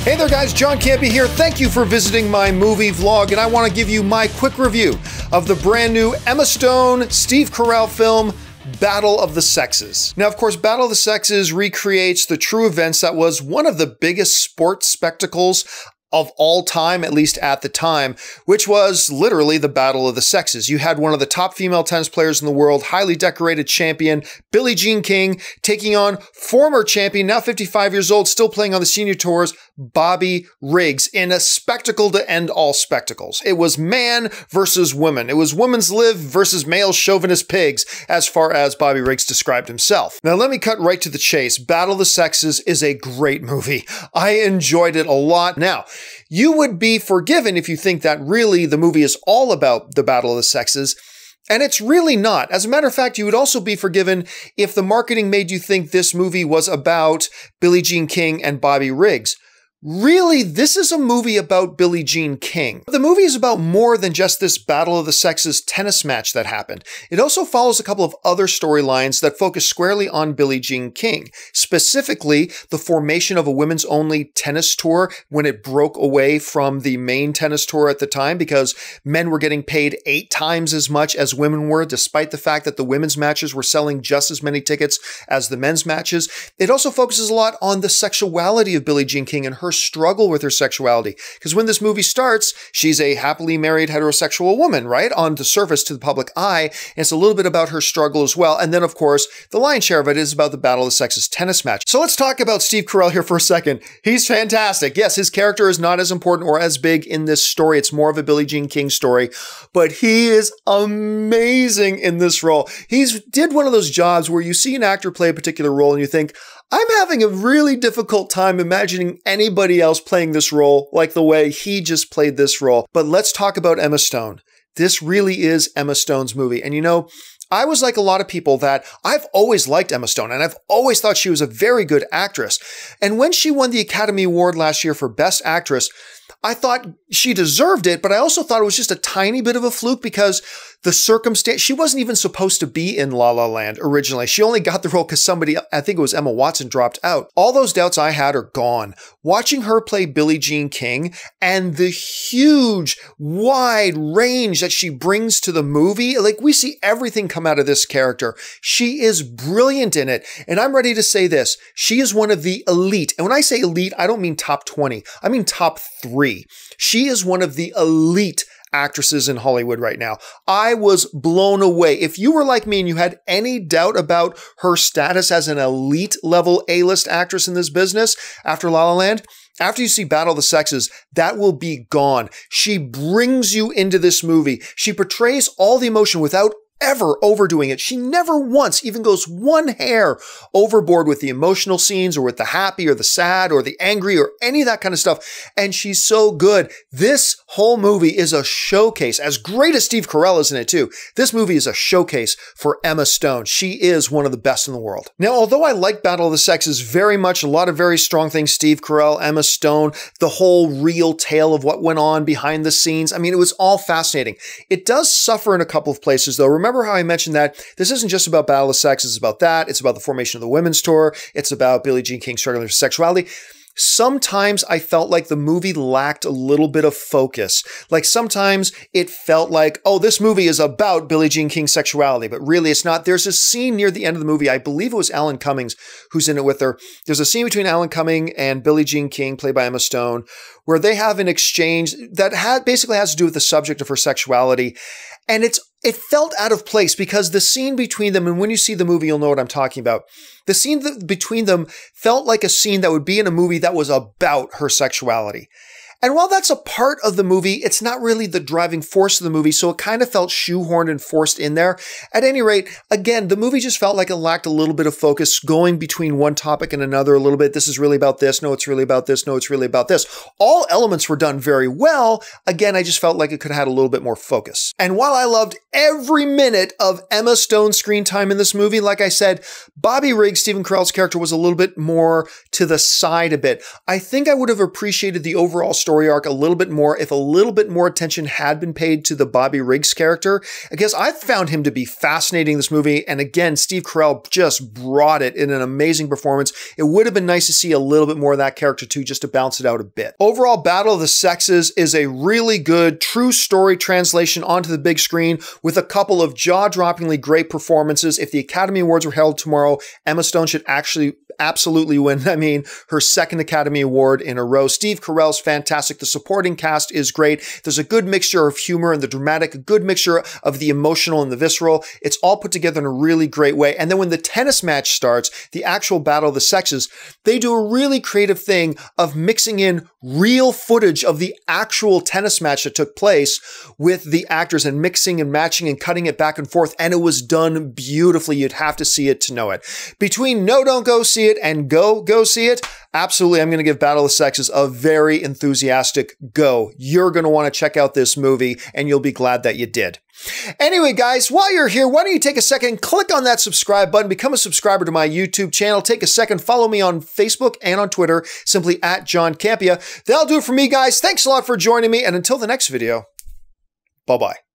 Hey there guys, John Campea here. Thank you for visiting my movie vlog, and I want to give you my quick review of the brand new Emma Stone, Steve Carell film, Battle of the Sexes. Now, of course, Battle of the Sexes recreates the true events that was one of the biggest sports spectacles of all time, at least at the time, which was literally the Battle of the Sexes. You had one of the top female tennis players in the world, highly decorated champion, Billie Jean King, taking on former champion, now 55 years old, still playing on the senior tours, Bobby Riggs, in a spectacle to end all spectacles. It was man versus woman. It was women's live versus male chauvinist pigs, as far as Bobby Riggs described himself. Now, let me cut right to the chase. Battle of the Sexes is a great movie. I enjoyed it a lot. Now, you would be forgiven if you think that really the movie is all about the Battle of the Sexes, and it's really not. As a matter of fact, you would also be forgiven if the marketing made you think this movie was about Billie Jean King and Bobby Riggs. Really, this is a movie about Billie Jean King. The movie is about more than just this Battle of the Sexes tennis match that happened. It also follows a couple of other storylines that focus squarely on Billie Jean King, specifically the formation of a women's only tennis tour when it broke away from the main tennis tour at the time, because men were getting paid 8 times as much as women were, despite the fact that the women's matches were selling just as many tickets as the men's matches. It also focuses a lot on the sexuality of Billie Jean King and her struggle with her sexuality. Because when this movie starts, she's a happily married heterosexual woman, right? On the surface to the public eye. And it's a little bit about her struggle as well. And then, of course, the lion's share of it is about the Battle of the Sexes tennis match. So let's talk about Steve Carell here for a second. He's fantastic. Yes, his character is not as important or as big in this story. It's more of a Billie Jean King story, but he is amazing in this role. He's did one of those jobs where you see an actor play a particular role and you think, I'm having a really difficult time imagining anybody else playing this role like the way he just played this role. But let's talk about Emma Stone. This really is Emma Stone's movie. And you know, I was like a lot of people that I've always liked Emma Stone, and I've always thought she was a very good actress. And when she won the Academy Award last year for Best Actress, I thought she deserved it, but I also thought it was just a tiny bit of a fluke because the circumstance, she wasn't even supposed to be in La La Land originally. She only got the role because somebody, I think it was Emma Watson, dropped out. All those doubts I had are gone. Watching her play Billie Jean King and the huge, wide range that she brings to the movie, like we see everything come out of this character. She is brilliant in it. And I'm ready to say this. She is one of the elite. And when I say elite, I don't mean top 20. I mean top 3. She is one of the elite actresses in Hollywood right now. I was blown away. If you were like me and you had any doubt about her status as an elite level A-list actress in this business after La La Land, after you see Battle of the Sexes, that will be gone. She brings you into this movie. She portrays all the emotion without ever overdoing it. She never once even goes one hair overboard with the emotional scenes or with the happy or the sad or the angry or any of that kind of stuff. And she's so good. This whole movie is a showcase. As great as Steve Carell is in it too, this movie is a showcase for Emma Stone. She is one of the best in the world. Now, although I like Battle of the Sexes very much, a lot of very strong things, Steve Carell, Emma Stone, the whole real tale of what went on behind the scenes. I mean, it was all fascinating. It does suffer in a couple of places though. Remember how I mentioned that this isn't just about Battle of the Sexes, it's about that. It's about the formation of the women's tour. It's about Billie Jean King struggling with sexuality. Sometimes I felt like the movie lacked a little bit of focus. Like sometimes it felt like, oh, this movie is about Billie Jean King's sexuality, but really it's not. There's a scene near the end of the movie, I believe it was Alan Cummings who's in it with her. There's a scene between Alan Cumming and Billie Jean King, played by Emma Stone, where they have an exchange that basically has to do with the subject of her sexuality. And it felt out of place because the scene between them, and when you see the movie, you'll know what I'm talking about. The scene between them felt like a scene that would be in a movie that was about her sexuality. And while that's a part of the movie, it's not really the driving force of the movie, so it kind of felt shoehorned and forced in there. At any rate, again, the movie just felt like it lacked a little bit of focus, going between one topic and another a little bit. This is really about this. No, it's really about this. No, it's really about this. All elements were done very well. Again, I just felt like it could have had a little bit more focus. And while I loved every minute of Emma Stone's screen time in this movie, like I said, Bobby Riggs, Stephen Carell's character, was a little bit more to the side a bit. I think I would have appreciated the overall story arc a little bit more if a little bit more attention had been paid to the Bobby Riggs character, because I found him to be fascinating in this movie. And again, Steve Carell just brought it in an amazing performance. It would have been nice to see a little bit more of that character too, just to bounce it out a bit. Overall, Battle of the Sexes is a really good, true story translation onto the big screen with a couple of jaw-droppingly great performances. If the Academy Awards were held tomorrow, Emma Stone should absolutely win. I mean, her second Academy Award in a row. Steve Carell's fantastic. The supporting cast is great. There's a good mixture of humor and the dramatic, a good mixture of the emotional and the visceral. It's all put together in a really great way. And then when the tennis match starts, the actual Battle of the Sexes, they do a really creative thing of mixing in real footage of the actual tennis match that took place with the actors and mixing and matching and cutting it back and forth. And it was done beautifully. You'd have to see it to know it. Between no, don't go see it and go see it, absolutely, I'm going to give Battle of the Sexes a very enthusiastic go. You're going to want to check out this movie, and you'll be glad that you did. Anyway, guys, while you're here, why don't you take a second, click on that subscribe button, become a subscriber to my YouTube channel, take a second, follow me on Facebook and on Twitter, simply at John Campea. That'll do it for me, guys. Thanks a lot for joining me, and until the next video, bye-bye.